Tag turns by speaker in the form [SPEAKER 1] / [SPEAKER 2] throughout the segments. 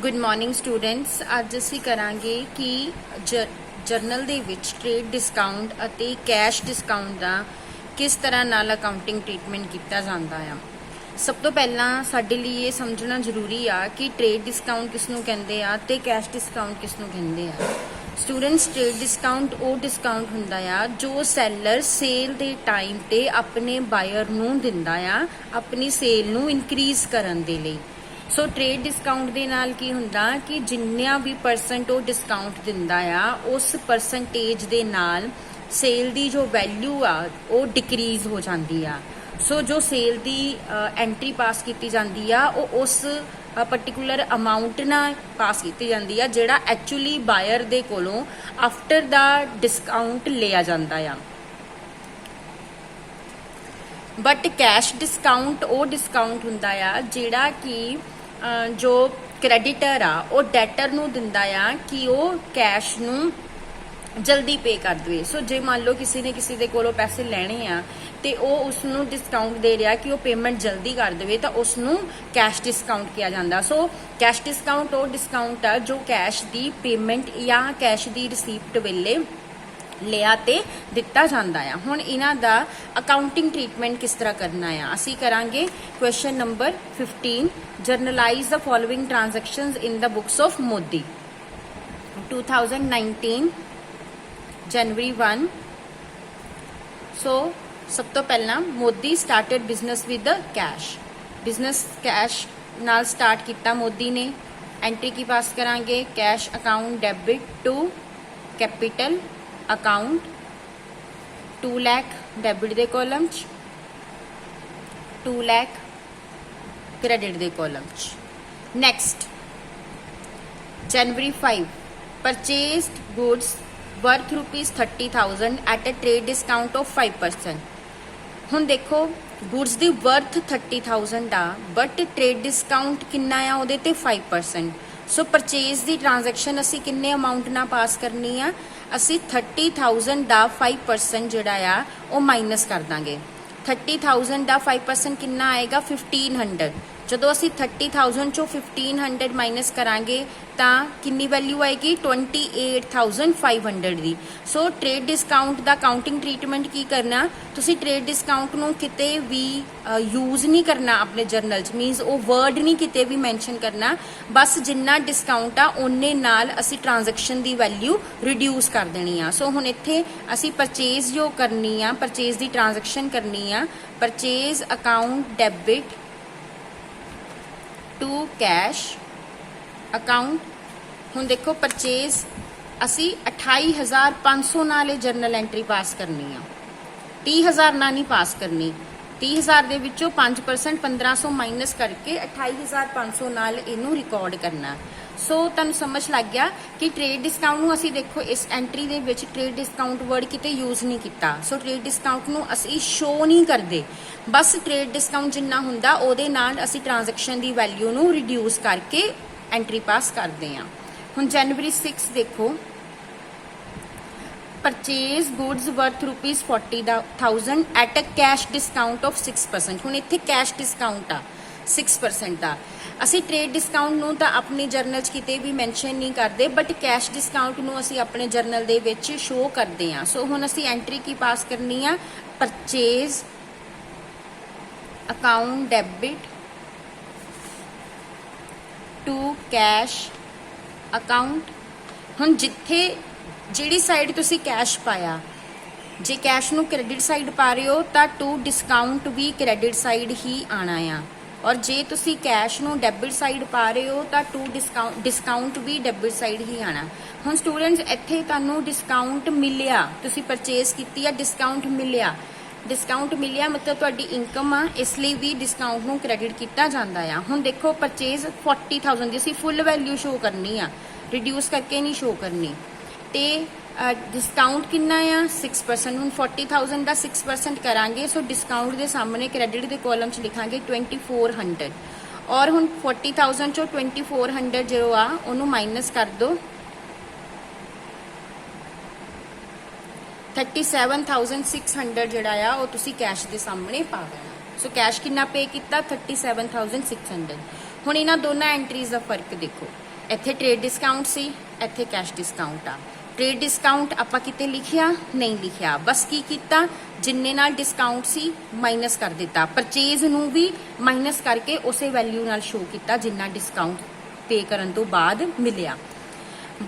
[SPEAKER 1] Good morning students. अज असी करांगे कि जर्नल दे विच ट्रेड डिस्काउंट अते कैश डिस्काउंट दा किस तरह नाल अकाउंटिंग ट्रीटमेंट किया जाता है। सब तो पहला साडे लिए ये समझना जरूरी आ कि ट्रेड डिस्काउंट किसनूं कहंदे आ ते कैश डिस्काउंट किसनूं कहंदे आ। स्टूडेंट्स, ट्रेड डिस्काउंट वो डिस्काउंट हुंदा आ जो सैलर सेल दे टाइम ते अपने बायर नूं दिंदा आ अपनी सेल नूं इनक्रीज करन दे लई। सो ट्रेड डिस्काउंट दे नाल की हुंदा कि जिन्ना भी परसेंट वो डिस्काउंट दिंदा आ उस परसेंटेज दे नाल सेल दी जो वैल्यू आ वो डिक्रीज हो जाती आ। सो जो सेल दी एंट्री पास की जाती आ वो उस पर्टिकुलर अमाउंट ना पास की जाती है जिहड़ा एक्चुअली बायर दे कोलों आफ्टर द डिस्काउंट लिया जाता है। बट कैश डिस्काउंट वो डिस्काउंट हुंदा आ जिहड़ा कि जो क्रेडिटर आ वो डैटर नूं दिंदा आ कि वो कैश नूं जल्दी पे कर दे। सो जे मान लो किसी ने किसी दे कोलों पैसे लेने आ ते वो उसनूं डिस्काउंट दे रहा कि वो पेमेंट जल्दी कर दे तो उसनूं कैश डिस्काउंट किया जाता। सो कैश डिस्काउंट वो डिस्काउंट आ जो कैश दी पेमेंट या कैश दी रिसीप्ट वेले लिया ते दिता जाता है। हुण इन्हां दा अकाउंटिंग ट्रीटमेंट किस तरह करना है असी करांगे। Question number 15, journalise the following transactions in the books of Modi 2019 January 1। So सब तो पहला Modi started business with cash. Business cash नाल स्टार्ट किया मोदी ने। एंट्री की पास करांगे cash account debit to capital account 2 lakh debit दे कॉलम 2 लाख क्रेडिट दे column. Next January 5 purchased goods worth ₹30,000 at a trade discount of 5%। हुण देखो गुड्स दी वर्थ 30,000 आ बट ट्रेड डिस्काउंट किन्ना आ उहदे ते 5%। सो परचेज दी ट्रांजैक्शन असी किन्ने अमाउंट ना पास करनी आ असी 30,000 दा 5% जिहड़ा आ वो माइनस कर दांगे। 30,000 दा 5% किन्ना आएगा 1,500। जदों असी 30,000 चों 1,500 माइनस करांगे तां किन्नी वैल्यू आएगी 28,500 दी। सो ट्रेड डिस्काउंट दा काउंटिंग ट्रीटमेंट की करना, तुसी ट्रेड डिस्काउंट नूं किते भी यूज नहीं करना अपने जर्नल च। मीनस वो वर्ड नहीं किते भी मैंशन करना, बस जिन्ना डिस्काउंट आ उन्ने नाल असी ट्रांजैक्शन दी वैल्यू रिड्यूस कर देनी आ। सो हुण इत्थे असी परचेज जो करनी आ, परचेज दी ट्रांजैक्शन करनी आ, purchase account debit to cash account. हुण देखो परचेज असी 28,500 नाल जर्नल एंट्री पास करनी आ, 30,000 ना नहीं पास करनी। 30,000 दे विचों 5% 1,500 माइनस करके 28,500 नाल इनू रिकॉर्ड करना। सो तुहानूं समझ लग गया कि ट्रेड डिस्काउंट नूं असी देखो इस एंट्री दे विच ट्रेड डिस्काउंट वर्ड किते यूज नहीं किया। सो ट्रेड डिस्काउंट नूं असी शो नहीं करते, बस ट्रेड डिस्काउंट जिन्ना हुंदा उहदे नाल असी ट्रांजैक्शन दी वैल्यू नूं रिड्यूस करके एंट्री पास करते हैं। हुण जनवरी 6 देखो purchase goods worth ₹40,000 eight a cash discount of 6%। हुण इत्थे कैश डिस्काउंट आ 6% का। असी ट्रेड डिस्काउंट नूं तां अपनी जर्नल च किते भी मैंशन नहीं करते बट कैश डिस्काउंट नूं असी अपने जर्नल दे विच शो करते हैं। सो हुण असी एंट्री की पास करनी आ purchase account debit to cash account. हुण जिथे जिहड़ी साइड तुसी कैश पाया, जे कैश नूं क्रेडिट साइड पा रहे हो तां टू डिस्काउंट भी क्रेडिट साइड ही आना आ, और जे तुसी कैश नूं डेबिट साइड पा रहे हो तां टू डिस्काउंट भी डेबिट साइड ही आना। हुण स्टूडेंट्स इत्थे तुहानूं डिस्काउंट मिलिया, तुसी परचेज कीती आ डिस्काउंट मिलिया, डिस्काउंट मिलिया मतलब तुहाडी इनकम आ, इसलिए भी डिस्काउंट नूं क्रेडिट किया जाता है। हुण देखो परचेज 40,000 दी असीं फुल वैल्यू शो करनी आ, रिड्यूस करके नहीं शो करनी। ते डिस्काउंट कितना आ 6%। हुण 40,000 का 6% करांगे। सो डिस्काउंट के सामने क्रेडिट के कॉलम च लिखांगे 2,400 और हुण 40,000 चो 2,400 जो आ उन्होंने माइनस कर दो 37,600 जिहड़ा आ वो तुसी कैश के सामने पा देना। सो कैश कितना पे किया 37,600। ਹੁਣ ਇਹਨਾਂ ਦੋਨਾਂ ਐਂਟਰੀਜ਼ ਦਾ ਫਰਕ ਦੇਖੋ, ਇੱਥੇ ਟ੍ਰੇਡ ਡਿਸਕਾਊਂਟ ਸੀ, ਇੱਥੇ ਕੈਸ਼ ਡਿਸਕਾਊਂਟ ਆ। ट्रेड डिस्काउंट आपां किते लिखिया नहीं लिखिया, बस की कीता जिन्ने नाल डिस्काउंट सी माइनस कर दिता, परचेज नूं भी माइनस करके उसे वैल्यू नाल शो किया जिन्ना डिस्काउंट पे करन तो बाद मिलिया।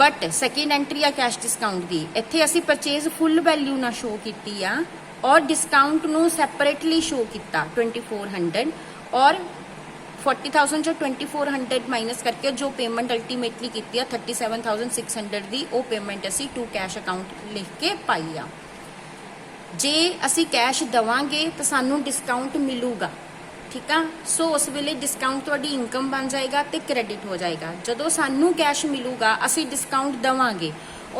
[SPEAKER 1] बट सैकेंड एंट्री आ कैश डिस्काउंट दी, इत्थे असी परचेज फुल वैल्यू ना शो कीती आ और डिस्काउंट नूं सैपरेटली शो किया 2400 और 40,000 जो 2400 माइनस करके जो पेमेंट अल्टीमेटली की 37,600 दी वो पेमेंट असी टू कैश अकाउंट लिख के पाई आ। जे असी कैश देवांगे तो सानू डिस्काउंट मिलूगा, ठीक है। सो उस वेले डिस्काउंट तुहाडी इनकम बन जाएगा तो क्रेडिट हो जाएगा। जदों सानू कैश मिलूगा असी डिस्काउंट देवांगे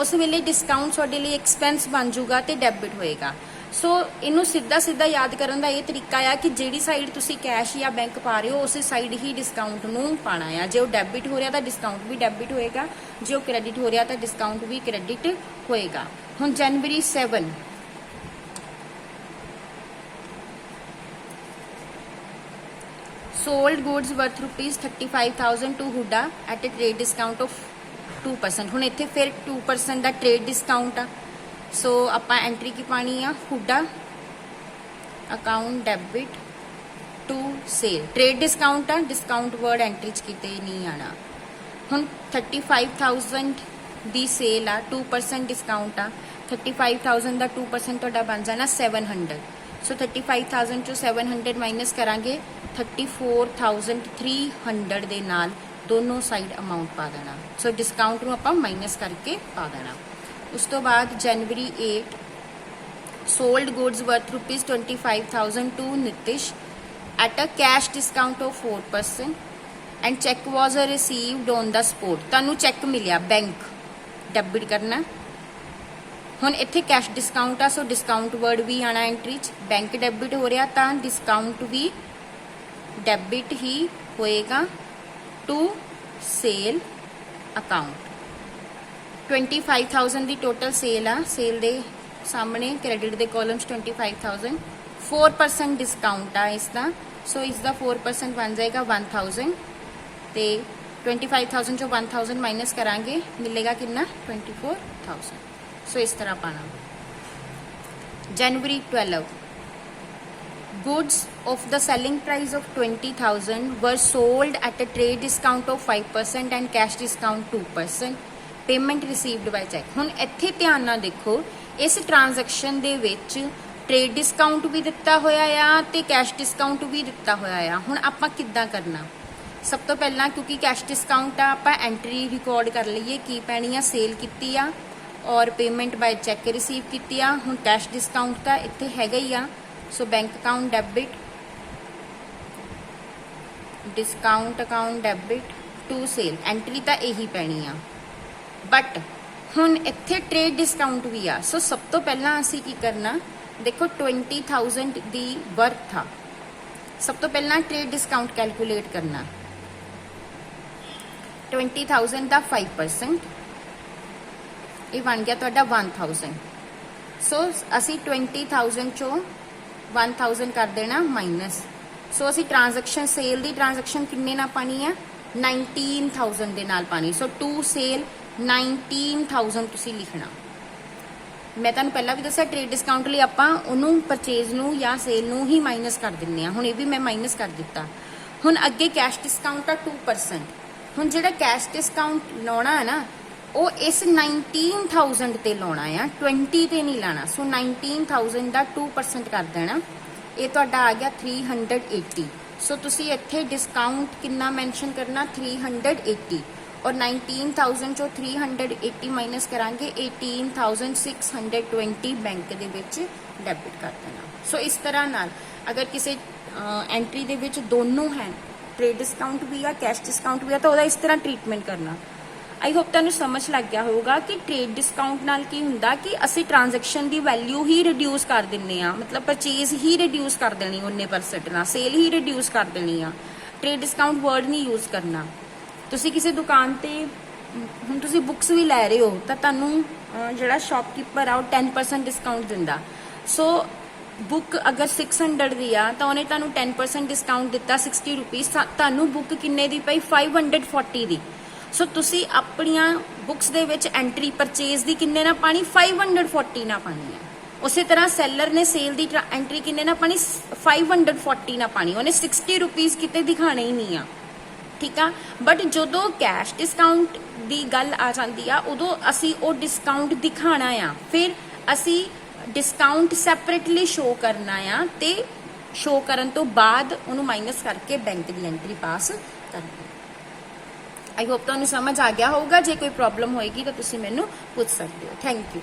[SPEAKER 1] उस वेले डिस्काउंट तुहाडे लई एक्सपेंस बन जाऊगा तो डेबिट होएगा। सो इनू सीधा सीधा याद करन दा ये तरीका आ कि जिहड़ी साइड तुसी कैश या बैंक पा रहे हो उस साइड ही डिस्काउंट नू पाना आ। जे वो डेबिट हो रहा तो डिस्काउंट भी डेबिट होएगा, जे वो क्रेडिट हो रहा तो डिस्काउंट भी क्रेडिट होएगा। हुण January 7 sold goods worth ₹35,000 to Hooda at a trade discount of 2%। हुण इत्थे फिर 2% का ट्रेड डिस्काउंट आ। सो आपां एंट्री की पानी आ हुडा account debit to sale, trade discount आ, डिस्काउंट वर्ड एंट्री च किते नहीं आना। हुण 35,000 दी सेल आ, 2% डिस्काउंट आ, 35,000 का 2% तुहाडा बन जाना 700। सो 35,000 चो 700 माइनस करांगे 34,300 दे नाल दोनों साइड अमाउंट पा देना। सो डिस्काउंट नूं आपां माइनस करके पा देना। उस तो बाद January 8 sold goods worth ₹25,000 to Nitish at a cash discount of 4% and cheque was received on the spot. तुहानूं चैक मिलिया, बैंक डेबिट करना। हुण इत्थे कैश डिस्काउंट आ, सो डिस्काउंट वर्ड भी आना एंट्री च। बैंक डेबिट हो रहा तो डिस्काउंट भी डेबिट ही होएगा टू सेल अकाउंट। 25,000 की टोटल सेल आ, सेल दे सामने क्रेडिट दे कॉलम 25,000, 4% डिस्काउंट आ इसका। सो इसका 4% बन जाएगा 1,000 ते 25,000 जो 1,000 माइनस करांगे मिलेगा कितना 24,000। सो इस तरह पाना। जनवरी 12 goods of the selling price of 20,000 were sold at a trade discount of 5% and cash discount 2%. Payment received by cheque. हुण इत्थे ध्यान नाल देखो, इस ट्रांजैक्शन दे विच ट्रेड डिस्काउंट भी दिता होया आ ते कैश डिस्काउंट भी दिता होया आ। हुण आपां किद्दां करना, सब तो पहला क्योंकि कैश डिस्काउंट आ आपां एंट्री रिकॉर्ड कर लईए की पैनी आ, सेल कीती आ और पेमेंट बाय चैक रिसीव कीती आ। हुण कैश डिस्काउंट तां इत्थे हैगा ही आ। So bank account debit discount account debit to sale, entry तां यही पैनी आ। बट हुण इत्थे ट्रेड डिस्काउंट भी आ। सो सब तो पहला असी की करना, देखो 20,000 दी वर्थ आ, सब तो पहला ट्रेड डिस्काउंट कैलकुलेट करना। 20,000 का 5% ये बन गया तुहाडा 1,000। सो असी 20,000 चो 1,000 कर देना माइनस। सो असी ट्रांजैक्शन सेल दी ट्रांजैक्शन किन्ने ना पानी है 19,000 दे नाल पानी। सो टू सेल 19,000 तुसी लिखना। मैं तुहानूं पहला भी दस्सिया ट्रेड डिस्काउंट लई आपां उहनूं परचेज नूं या सेल नूं ही माइनस कर दिंदे आ। हुण ये भी मैं माइनस कर दिता। हुण अगे कैश डिस्काउंट आ 2%। हुण जिहड़ा कैश डिस्काउंट लाउणा है ना वो इस 19,000 ते लाउणा आ, 20 ते नहीं लाना। सो 19,000 का 2% कर देना, ये तुहाडा आ गया 380। सो तुसी इत्थे डिस्काउंट कितना मैंशन करना 380 और 19,000 चो 380 माइनस करांगे 18,620 बैंक दे विच डेबिट कर देना। सो इस तरह नाल अगर किसी एंट्री दे विच दोनों हैं, ट्रेड डिस्काउंट भी आ कैश डिस्काउंट भी आ, तो वह इस तरह ट्रीटमेंट करना। आई होप तुहानूं समझ लग गया होगा कि ट्रेड डिस्काउंट नाल की हुंदा कि असी ट्रांजैक्शन की वैल्यू ही रिड्यूस कर दिंदे आ, मतलब परचेज ही रिड्यूस कर देनी 19% नाल, सेल ही रिड्यूस कर देनी आ। ट्रेड डिस्काउंट वर्ड नहीं यूज करना। तुसी किसी दुकान ते हुण तुसी बुक्स भी लै रहे हो तो तुहानूं जिहड़ा शॉपकीपर आ 10% डिस्काउंट दिंदा। सो ਬੁੱਕ ਅਗਰ 600 ਦੀ ਆ ਤਾਂ ਉਹਨੇ ਤੁਹਾਨੂੰ 10% ਡਿਸਕਾਊਂਟ ਦਿੱਤਾ 60 ਰੁਪੀਸ, ਤੁਹਾਨੂੰ ਬੁੱਕ ਕਿੰਨੇ ਦੀ ਪਈ 540 ਦੀ। ਸੋ ਤੁਸੀਂ ਆਪਣੀਆਂ ਬੁੱਕਸ ਦੇ ਵਿੱਚ ਐਂਟਰੀ ਪਰਚੇਜ਼ ਦੀ ਕਿੰਨੇ ਨਾ ਪਾਣੀ 540 ਨਾ ਪਾਣੀ ਹੈ। ਉਸੇ ਤਰ੍ਹਾਂ ਸੈਲਰ ਨੇ ਸੇਲ ਦੀ ਐਂਟਰੀ ਕਿੰਨੇ ਨਾ ਪਾਣੀ 540 ਨਾ ਪਾਣੀ, ਉਹਨੇ 60 ਰੁਪੀਸ ਕਿਤੇ ਦਿਖਾਣੇ ਹੀ ਨਹੀਂ ਆ, ਠੀਕ ਆ। ਬਟ ਜਦੋਂ ਕੈਸ਼ ਡਿਸਕਾਊਂਟ ਦੀ ਗੱਲ ਆ ਜਾਂਦੀ ਆ ਉਦੋਂ ਅਸੀਂ ਉਹ ਡਿਸਕਾਊਂਟ ਦਿਖਾਣਾ ਆ, ਫਿਰ ਅਸੀਂ ਡਿਸਕਾਊਂਟ ਸੈਪਰੇਟਲੀ ਸ਼ੋ ਕਰਨਾ ਆ ਤੇ ਸ਼ੋ ਕਰਨ ਤੋਂ ਬਾਅਦ ਉਹਨੂੰ ਮਾਈਨਸ ਕਰਕੇ ਬੈਂਕ ਦੀ ਐਂਟਰੀ ਪਾਸ ਕਰਨੀ। ਆਈ ਹੋਪ ਤੁਹਾਨੂੰ ਸਮਝ ਆ ਗਿਆ ਹੋਊਗਾ। ਜੇ ਕੋਈ ਪ੍ਰੋਬਲਮ ਹੋਏਗੀ ਤਾਂ ਤੁਸੀਂ ਮੈਨੂੰ ਪੁੱਛ ਸਕਦੇ ਹੋ। Thank you.